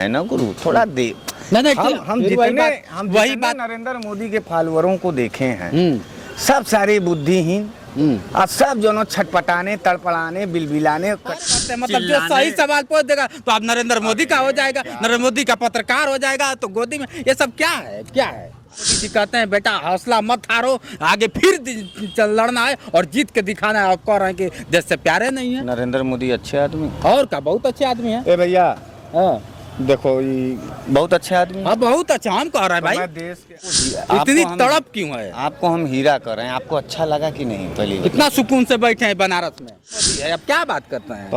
है ना गुरु, थोड़ा दे। नहीं हम जितने नरेंद्र मोदी के फॉलोअरों को देखे हैं सब सारे बुद्धिहीन और सब जो छटपटाने, तड़पड़ाने, बिलबिलाने, मतलब जो सही सवाल पूछ देगा तो आप नरेंद्र मोदी का हो जाएगा, नरेंद्र मोदी का पत्रकार हो जाएगा, तो गोदी में ये सब क्या है, क्या है? मोदी जी कहते हैं बेटा हौसला मत हारो, आगे फिर लड़ना है और जीत के दिखाना है। आप कह रहे हैं कि देश से प्यारे नहीं है। नरेंद्र मोदी अच्छे आदमी और क्या, बहुत अच्छे आदमी है। ए भैया हाँ देखो ये बहुत अच्छे आदमी। हाँ बहुत अच्छा, हम कह रहे हैं भाई देश के इतनी तड़प क्यों है? आपको हम हीरा कर रहे हैं, आपको अच्छा लगा कि नहीं? पहले इतना सुकून से बैठे हैं बनारस में, अब क्या बात करते हैं?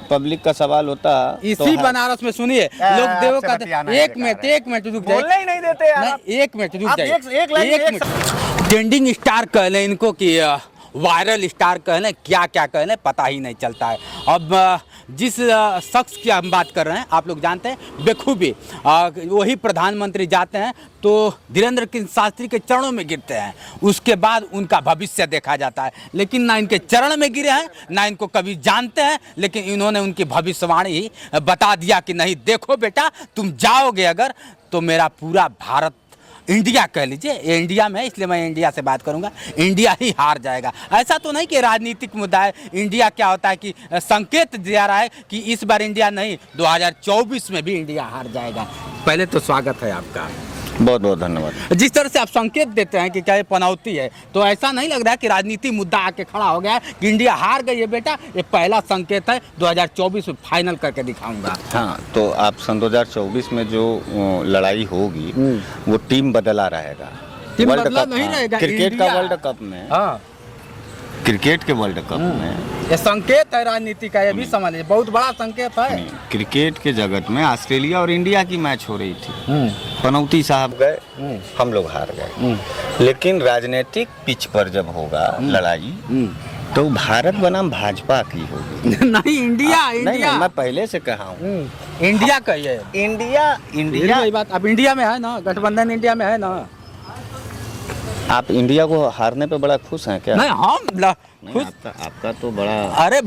पब्लिक का सवाल होता इसी बनारस में सुनिए लोग देवो का एक मिनट रुक जाए, बोलने ही नहीं देते यार। एक मिनट रुक जाए, एक मिनट। ट्रेंडिंग स्टार कह लें इनको कि वायरल स्टार कह लें, क्या क्या कह लें पता ही नहीं चलता है। अब जिस शख्स की हम बात कर रहे हैं आप लोग जानते हैं बेखूबी, वही प्रधानमंत्री जाते हैं तो धीरेन्द्र सिंह शास्त्री के चरणों में गिरते हैं, उसके बाद उनका भविष्य देखा जाता है। लेकिन ना इनके चरण में गिरे हैं ना इनको कभी जानते हैं, लेकिन इन्होंने उनकी भविष्यवाणी ही बता दिया कि नहीं देखो बेटा तुम जाओगे अगर तो मेरा पूरा भारत, इंडिया कह लीजिए, इंडिया में है इसलिए मैं इंडिया से बात करूंगा, इंडिया ही हार जाएगा। ऐसा तो नहीं कि राजनीतिक मुद्दा है, इंडिया क्या होता है कि संकेत दिया रहा है कि इस बार इंडिया नहीं 2024 में भी इंडिया हार जाएगा। पहले तो स्वागत है आपका, बहुत बहुत धन्यवाद। जिस तरह से आप संकेत देते हैं कि क्या ये पनौती है, तो ऐसा नहीं लग रहा है कि राजनीति मुद्दा आके खड़ा हो गया है कि इंडिया हार गई है बेटा, ये पहला संकेत है, 2024 में फाइनल करके दिखाऊंगा। हाँ तो आप सन 2024 में जो लड़ाई होगी वो टीम बदला रहेगा, टीम वर्ल्ड बदला कप, नहीं रहेगा, क्रिकेट का वर्ल्ड कप में, हाँ क्रिकेट के वर्ल्ड कप में ये संकेत है राजनीति का, ये भी समझ लीजिए बहुत बड़ा संकेत है। क्रिकेट के जगत में ऑस्ट्रेलिया और इंडिया की मैच हो रही थी, पनौती साहब गए, हम लोग हार गए। लेकिन राजनीतिक पिच पर जब होगा लड़ाई तो भारत बनाम भाजपा की होगी। नहीं इंडिया, इंडिया नहीं, मैं पहले से कहा हूँ इंडिया कहिए, इंडिया बात। अब इंडिया में है ना, गठबंधन इंडिया में है ना। आप इंडिया को हारने पे बड़ा खुश हैं क्या? नहीं हम खुश, आपका तो बड़ा, अरे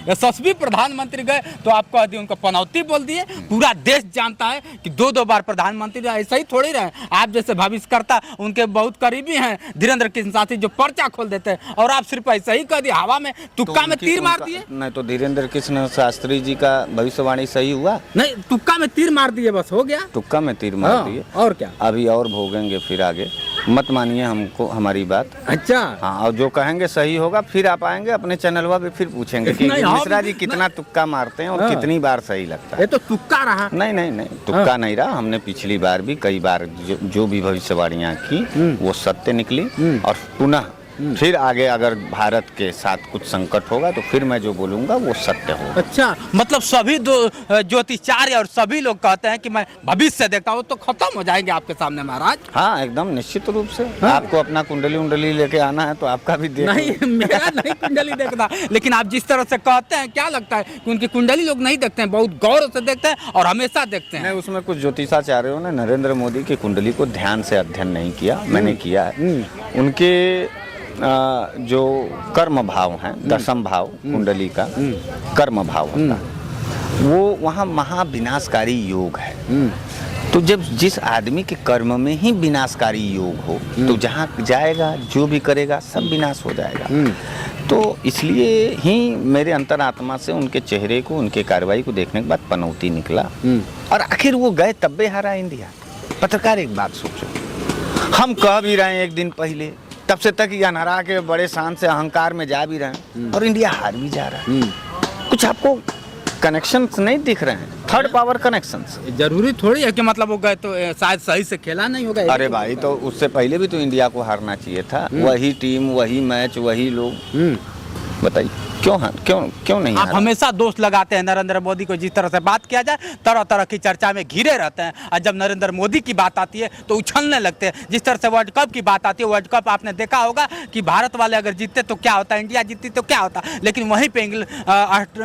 यशस्वी प्रधानमंत्री गए तो आप कह दिए उनको पनौती बोल दिए। पूरा देश जानता है कि दो बार प्रधानमंत्री ऐसा ही थोड़ी रहे। आप जैसे भविष्यकर्ता उनके बहुत करीबी हैं धीरेन्द्र सिंह शास्त्री, जो पर्चा खोल देते हैं, और आप सिर्फ ऐसा ही कह दिए, हवा में तुक्का में तीर मार दिए। नहीं तो धीरेन्द्र कृष्ण शास्त्री जी का भविष्यवाणी सही हुआ? नहीं, तुक्का में तीर मार दिए, बस हो गया, तुक्का में तीर मार दिए। और क्या, अभी और भोगेंगे फिर आगे, मत मानिए हमको हमारी बात। अच्छा हाँ, और जो कहेंगे सही होगा फिर आप आएंगे अपने चैनलवा पे फिर पूछेंगे कि मिश्रा जी कितना तुक्का मारते हैं और कितनी बार सही लगता है। ये तो तुक्का रहा। नहीं तुक्का नहीं रहा। हमने पिछली बार भी कई बार जो भी भविष्यवाणियाँ की वो सत्य निकली, और पुनः फिर आगे अगर भारत के साथ कुछ संकट होगा तो फिर मैं जो बोलूंगा वो सत्य होगा। अच्छा, मतलब सभी ज्योतिषाचार्य और सभी लोग कहते हैं कि मैं भविष्य देखता हूँ, तो खत्म हो जाएंगे आपके सामने महाराज। हाँ एकदम निश्चित रूप से। आपको अपना कुंडली लेके आना है तो आपका भी देख। नहीं मेरा नहीं कुंडली देखना, लेकिन आप जिस तरह से कहते हैं क्या लगता है कि उनकी कुंडली लोग नहीं देखते हैं, बहुत गौर से देखते हैं और हमेशा देखते हैं। नहीं, उसमें कुछ ज्योतिषाचार्यों ने नरेंद्र मोदी की कुंडली को ध्यान से अध्ययन नहीं किया, मैंने किया है। उनके जो कर्म भाव हैं, दशम भाव कुंडली का कर्म भाव होता है, वो वहाँ महाविनाशकारी योग है। तो जब जिस आदमी के कर्म में ही विनाशकारी योग हो तो जहाँ जाएगा जो भी करेगा सब विनाश हो जाएगा। तो इसलिए ही मेरे अंतरात्मा से उनके चेहरे को, उनके कार्रवाई को देखने के बाद पनौती निकला, और आखिर वो गए तब भी हारा इंडिया। पत्रकार एक बात सोचो, हम कह भी रहे हैं एक दिन पहले, तब से तक ये अनहरा के बड़े शान से अहंकार में जा भी रहे हैं और इंडिया हार भी जा रहा है। कुछ आपको कनेक्शंस नहीं दिख रहे हैं? थर्ड पावर कनेक्शंस जरूरी थोड़ी है कि मतलब वो गए तो शायद सही से खेला नहीं होगा। अरे भाई, तो उससे पहले भी तो इंडिया को हारना चाहिए था। वही टीम, वही मैच, वही लोग। बताइए क्यों नहीं? आप हमेशा दोष लगाते हैं नरेंद्र मोदी को। जिस तरह से बात किया जाए तरह तरह की चर्चा में घिरे रहते हैं, और जब नरेंद्र मोदी की बात आती है तो उछलने लगते हैं। जिस तरह से वर्ल्ड कप की बात आती है, वर्ल्ड कप आपने देखा होगा कि भारत वाले अगर जीतते तो क्या होता, इंडिया जीतती तो क्या होता, लेकिन वहीं पे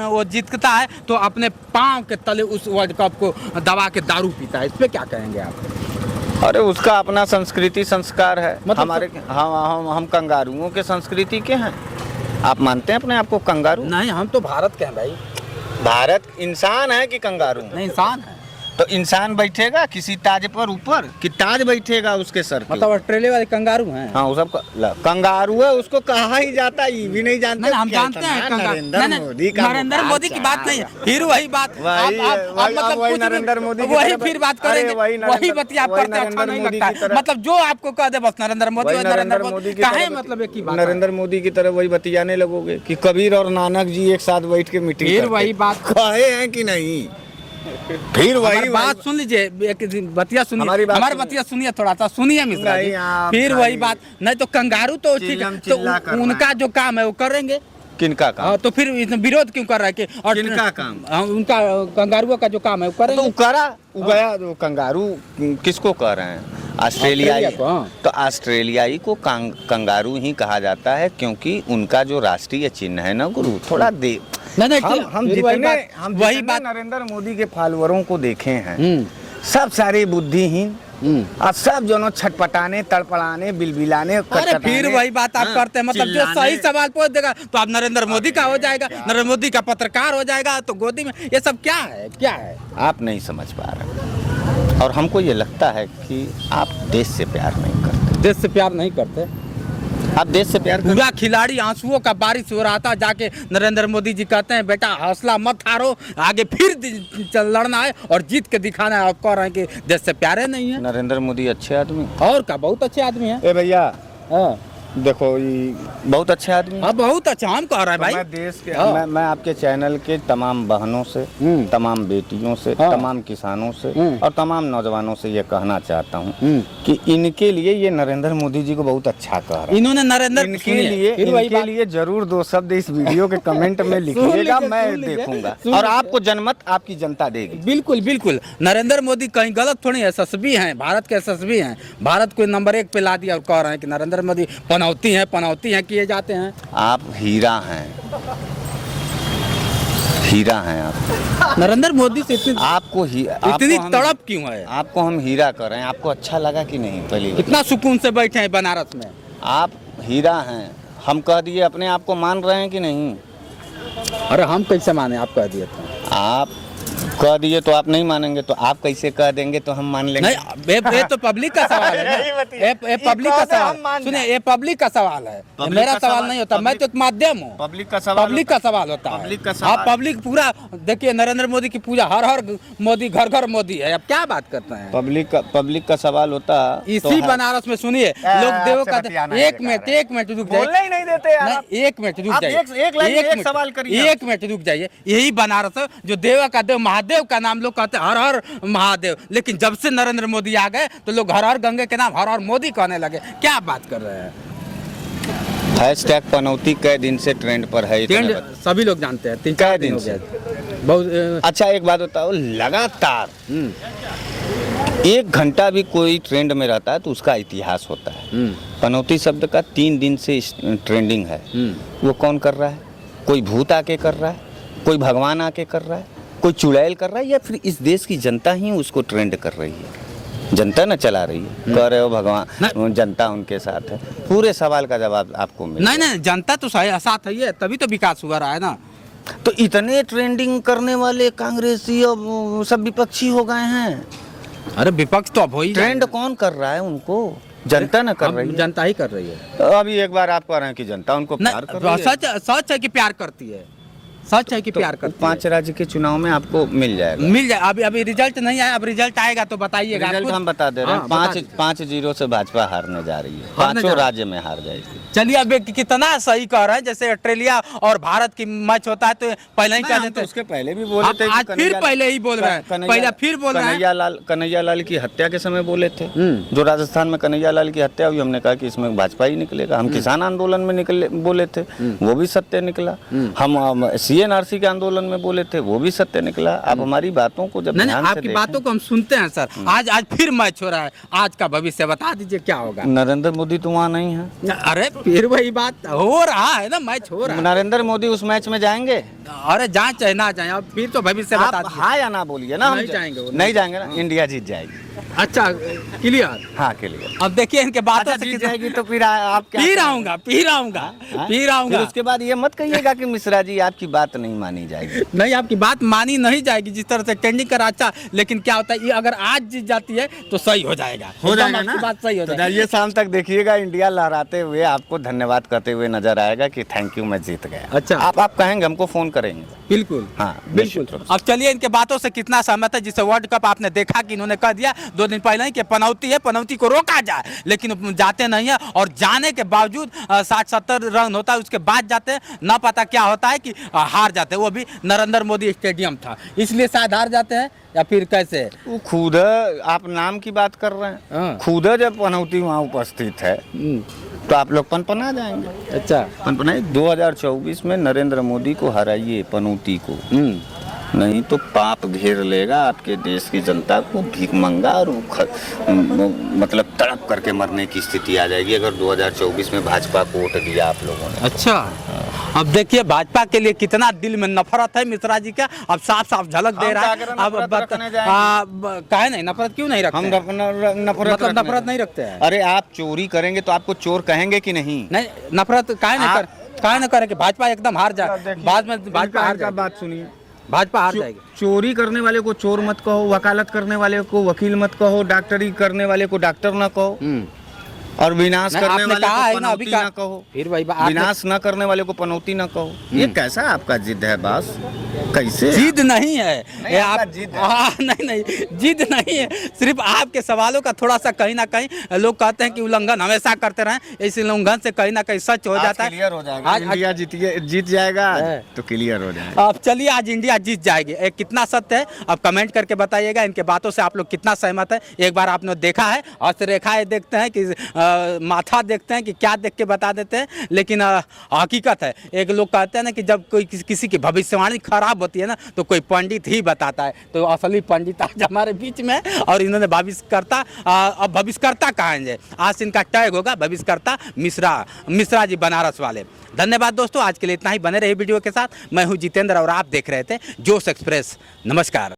वो जीतता है तो अपने पाँव के तले उस वर्ल्ड कप को दबा के दारू पीता है। इस पर क्या कहेंगे आप? अरे उसका अपना संस्कृति संस्कार है। मतलब हमारे हम कंगारुओं के संस्कृति के हैं। आप मानते हैं अपने आप को कंगारू? नहीं, हम तो भारत के हैं भाई। भारत इंसान है कि कंगारू? नहीं इंसान है। तो इंसान बैठेगा किसी ताज पर ऊपर कि ताज बैठेगा उसके सर पे? मतलब ऑस्ट्रेलिया वाले कंगारू हैं। हाँ, वो सब कंगारू है, उसको कहा ही जाता है, ये भी नहीं जानते। नहीं, हम जानते हैं नरेंद्र मोदी का नरेंद्र मोदी की बात नहीं है, फिर वही बात वही नरेंद्र मोदी वही फिर बात करेंगे, वही बतिया आप करते हैं, अच्छा नहीं लगता है। मतलब जो आपको कह दे बस नरेंद्र मोदी काहे, मतलब एक ही बात, नरेंद्र मोदी की तरह वही बतियाने लगोगे कि कबीर और नानक जी एक साथ बैठ के मीटिंग फिर करते वही बात कहे हैं कि नहीं? फिर वही बात सुन लीजिए, एक बतिया सुनिए, हमारी बतिया सुनिए, थोड़ा सा सुनिए मिश्रा जी। फिर वही बात, नहीं तो कंगारू तो ठीक है, तो उनका जो काम है वो करेंगे। किनका काम? तो फिर विरोध क्यों कर रहा है कि और किनका काम? उनका कंगारुओं का जो काम है वो करेंगे। तो करा गया, तो कंगारू किसको कह रहे हैं? ऑस्ट्रेलियाई को, हाँ। तो ऑस्ट्रेलियाई को कंगारू ही कहा जाता है, क्योंकि उनका जो राष्ट्रीय चिन्ह है ना गुरु, थोड़ा दे नहीं हम जितने नरेंद्र मोदी के फॉलोअरों को देखे हैं, सब सारे बुद्धिहीन और सब जो छटपटाने, तड़पड़ाने, बिलबिलाने। अरे फिर वही बात आप करते हैं, मतलब जो सही सवाल पूछ देगा तो आप नरेंद्र मोदी का हो जाएगा, नरेंद्र मोदी का पत्रकार हो जाएगा, तो गोदी में ये सब क्या है, क्या है? आप नहीं समझ पा रहे, और हमको ये लगता है कि आप देश से प्यार नहीं करते। देश से प्यार नहीं करते आप? देश से प्यार पूरा खिलाड़ी आंसुओं का बारिश हो रहा था, जाके नरेंद्र मोदी जी कहते हैं बेटा हौसला मत हारो, आगे फिर लड़ना है और जीत के दिखाना है। आप कह रहे हैं कि देश से प्यारे नहीं है। नरेंद्र मोदी अच्छे आदमी और क्या, बहुत अच्छे आदमी है। ए भैया, हाँ देखो ये बहुत अच्छे आदमी। हाँ बहुत अच्छा, हम कह रहे हैं भाई। मैं देश के मैं आपके चैनल के तमाम बहनों से, तमाम बेटियों से, तमाम किसानों से और तमाम नौजवानों से ये कहना चाहता हूँ कि इनके लिए ये नरेंद्र मोदी जी को बहुत अच्छा कह रहा है। इन्होंने नरेंद्र इनके लिए जरूर दो शब्द इस वीडियो के कमेंट में लिखिएगा, मैं देखूंगा और आपको जनमत आपकी जनता देगी। बिल्कुल बिल्कुल, नरेंद्र मोदी कहीं गलत थोड़ी है, यशस्वी हैं, भारत के यशस्वी हैं, भारत को नंबर 1 पे ला दिया और कह रहे हैं कि नरेंद्र मोदी पनौती हैं किए जाते हैं। आप हीरा हैं, हीरा हैं आप। नरेंद्र मोदी से इतनी तड़प क्यों है? आपको हम हीरा कर रहे हैं, आपको अच्छा लगा कि नहीं? पहले कितना सुकून से बैठे हैं बनारस में। आप हीरा हैं, हम कह दिए, अपने आप को मान रहे हैं कि नहीं? अरे हम कैसे माने, आप कह दिए तो। आप कह दिए तो आप नहीं मानेंगे, तो आप कैसे कह देंगे तो हम मान लेंगे? नहीं, ये तो पब्लिक का सवाल है ना। ये पब्लिक का सवाल, सुनिए, ये पब्लिक का सवाल है, मेरा सवाल नहीं होता। मैं तो एक माध्यम हूँ, पब्लिक का सवाल होता है। आप पब्लिक पूरा देखिए, नरेंद्र मोदी की पूजा हर हर मोदी, घर घर मोदी है। अब क्या बात करते हैं? पब्लिक का सवाल होता इसी बनारस में। सुनिए, लोग देवों का एक मिनट रुक जाइए, नहीं देते यार, एक मिनट रुक जाइए, एक सवाल करिए, 1 मिनट रुक जाइए। यही बनारस है जो देवा का देव, महादेव का नाम लोग कहते हैं हर हर महादेव, लेकिन जब से नरेंद्र मोदी आ गए तो लोग हर हर गंगे के नाम हर हर मोदी कहने लगे। क्या बात कर रहे हैं? हैशटैग पनौती कई दिन से ट्रेंड पर है, सभी लोग जानते हैं, 3-4 दिन से बहुत। अच्छा एक बात बताओ, लगातार 1 घंटा भी कोई ट्रेंड में रहता है तो उसका इतिहास होता है। पनौती शब्द का 3 दिन से ट्रेंडिंग है। वो कौन कर रहा है? कोई भूत आके कर रहा है, कोई भगवान आके कर रहा है, कोई चुड़ैल कर रहा है, या फिर इस देश की जनता ही उसको ट्रेंड कर रही है? जनता न चला रही है। कह रहे हो भगवान, जनता उनके साथ है। पूरे सवाल का जवाब आपको मिला। नहीं, जनता तो साथ है, तभी तो विकास हुआ रहा है ना। तो इतने ट्रेंडिंग करने वाले कांग्रेसी और सब विपक्षी हो गए हैं। अरे विपक्ष तो अब हो ही, ट्रेंड कौन कर रहा है? उनको जनता न कर रही है, जनता ही कर रही है। तो अभी एक बार आप कह रहे हैं कि जनता उनको प्यार कर रही है। सच है कि प्यार करती है, सच है कि प्यार करती है। 5 राज्य के चुनाव में आपको मिल जाएगा। अभी रिजल्ट नहीं आया, अब रिजल्ट आएगा तो बताइएगा। रिजल्ट हम बता दे रहे हैं। 5-0 से भाजपा हारने जा रही है, 5 राज्य में हार जाएगी। चलिए, अब कितना सही कह रहे हैं। जैसे ऑस्ट्रेलिया और भारत की मैच होता है तो पहले ही कह देते, उसके पहले भी बोले थे, आज फिर पहले ही बोल रहे हैं, पहले फिर बोल रहे हैं। कन्हैया लाल की हत्या के समय बोले थे, जो राजस्थान में कन्हैया लाल की हत्या हुई, हमने कहा कि इसमें भाजपा ही निकलेगा। हम किसान आंदोलन में निकले बोले थे, वो भी सत्य निकला। हम CNRC के आंदोलन में बोले थे, वो भी सत्य निकला। आप हमारी बातों को जब ध्यान से आपकी बातों को हम सुनते हैं सर। आज फिर मैच हो रहा है, आज का भविष्य बता दीजिए क्या होगा? नरेंद्र मोदी तो वहाँ नहीं है। अरे फिर वही बात हो रहा है ना, मैच हो रहा है। नरेंद्र मोदी उस मैच में जाएंगे? अरे जाए चाहे ना जाए, अब फिर तो भविष्य बता आप दीजिए। हाँ या ना बोलिए ना। हम नहीं जाएंगे वो, नहीं जाएंगे ना, इंडिया जीत जाएगी। अच्छा क्लियर। हाँ क्लियर। अब देखिए इनके बातों अच्छा, से जीत कितना- जाएगी तो फिर आप क्या फिर करेंगे? आऊंगा फिर आऊंगा हाँ? फिर आऊंगा। फिर उसके बाद ये मत कहिएगा कि मिश्रा जी आपकी बात नहीं मानी जाएगी। नहीं, आपकी बात मानी नहीं जाएगी। जिस तरह से ट्रेंडिंग करा अच्छा, लेकिन क्या होता है ये अगर आज जीत जाती है तो सही हो जाएगा, एकदम आपकी बात सही हो तो जाएगी। ये शाम तक देखिएगा, इंडिया लहराते हुए आपको धन्यवाद करते हुए नजर आएगा कि थैंक यू मैं जीत गया। अच्छा। आप कहेंगे, हमको फोन करेंगे। बिल्कुल हाँ, बिल्कुल। निश्चित रूप से। अब चलिए इनके बातों से कितना सहमत है, जिससे वर्ल्ड कप आपने देखा कि इन्होंने कह दिया 2 दिन पहले ही कि पनौती है, पनौती को रोका जाए, लेकिन जाते नहीं है। और जाने के बावजूद 60-70 रन होता है, उसके बाद जाते हैं, ना पता क्या होता है कि हार जाते हैं। वो भी नरेंद्र मोदी स्टेडियम था, इसलिए शायद हार जाते हैं, या फिर कैसे? वो खुद आप नाम की बात कर रहे हैं, हाँ। खुद जब पनौती वहाँ उपस्थित है तो आप लोग पनपना जाएंगे। अच्छा। पनपनाइए, 2024 में नरेंद्र मोदी को हराइए, पनौती को। नहीं तो पाप घेर लेगा आपके देश की जनता को, भीखमंगा और मतलब तड़प करके मरने की स्थिति आ जाएगी अगर 2024 में भाजपा को वोट दिया आप लोगों ने। अच्छा। अब देखिए भाजपा के लिए कितना दिल में नफरत है मिश्रा जी का, अब साफ साफ झलक दे रहा है। अब काहे नहीं नफरत, क्यों नहीं रखते? हम नफरत मतलब नफरत नहीं रखते हैं। अरे आप चोरी करेंगे तो आपको चोर कहेंगे कि नहीं? नहीं, नफरत काहे नहीं करे कि भाजपा एकदम हार जाए, बाद में भाजपा हार जाए। बात सुनिए, भाजपा हार जाएगी। चोरी करने वाले को चोर मत कहो, वकालत करने वाले को वकील मत कहो, डॉक्टरी करने वाले को डॉक्टर न कहो, और विनाश नहीं, करने आपने वाले कहा को है ना, अभी पनौती न कहो। फिर वही बात, विनाश न करने वाले को पनौती न कहो। ये कैसा आपका जिद है बॉस? कैसे? जिद नहीं है ये आपका आप जिद है। नहीं जिद नहीं है, सिर्फ आपके सवालों का थोड़ा सा कहीं ना कहीं लोग कहते हैं कि उल्लंघन हमेशा करते रहें, इस उल्लंघन से कहीं ना कहीं सच हो जाता है। क्लियर हो जाएगा, आज इंडिया जीत जाएगा है। तो क्लियर हो जाएगा। अब चलिए आज इंडिया जीत जाएगी, कितना सत्य है अब कमेंट करके बताइएगा। इनके बातों से आप लोग कितना सहमत है? एक बार आपने देखा है, हस्तरेखाएं देखते हैं कि माथा देखते हैं कि क्या देख के बता देते हैं, लेकिन हकीकत है। एक लोग कहते हैं ना कि जब कोई किसी की भविष्यवाणी खराब होती है ना तो कोई पंडित ही बताता है, तो असली पंडित आज हमारे बीच में है। और इन्होंने भविष्यकर्ता, अब भविष्यकर्ता कहेंगे, आज इनका टैग होगा भविष्यकर्ता मिश्रा जी बनारस वाले। धन्यवाद दोस्तों, आज के लिए इतना ही। बने रहे वीडियो के साथ। मैं हूँ जितेंद्र और आप देख रहे थे जोश एक्सप्रेस। नमस्कार।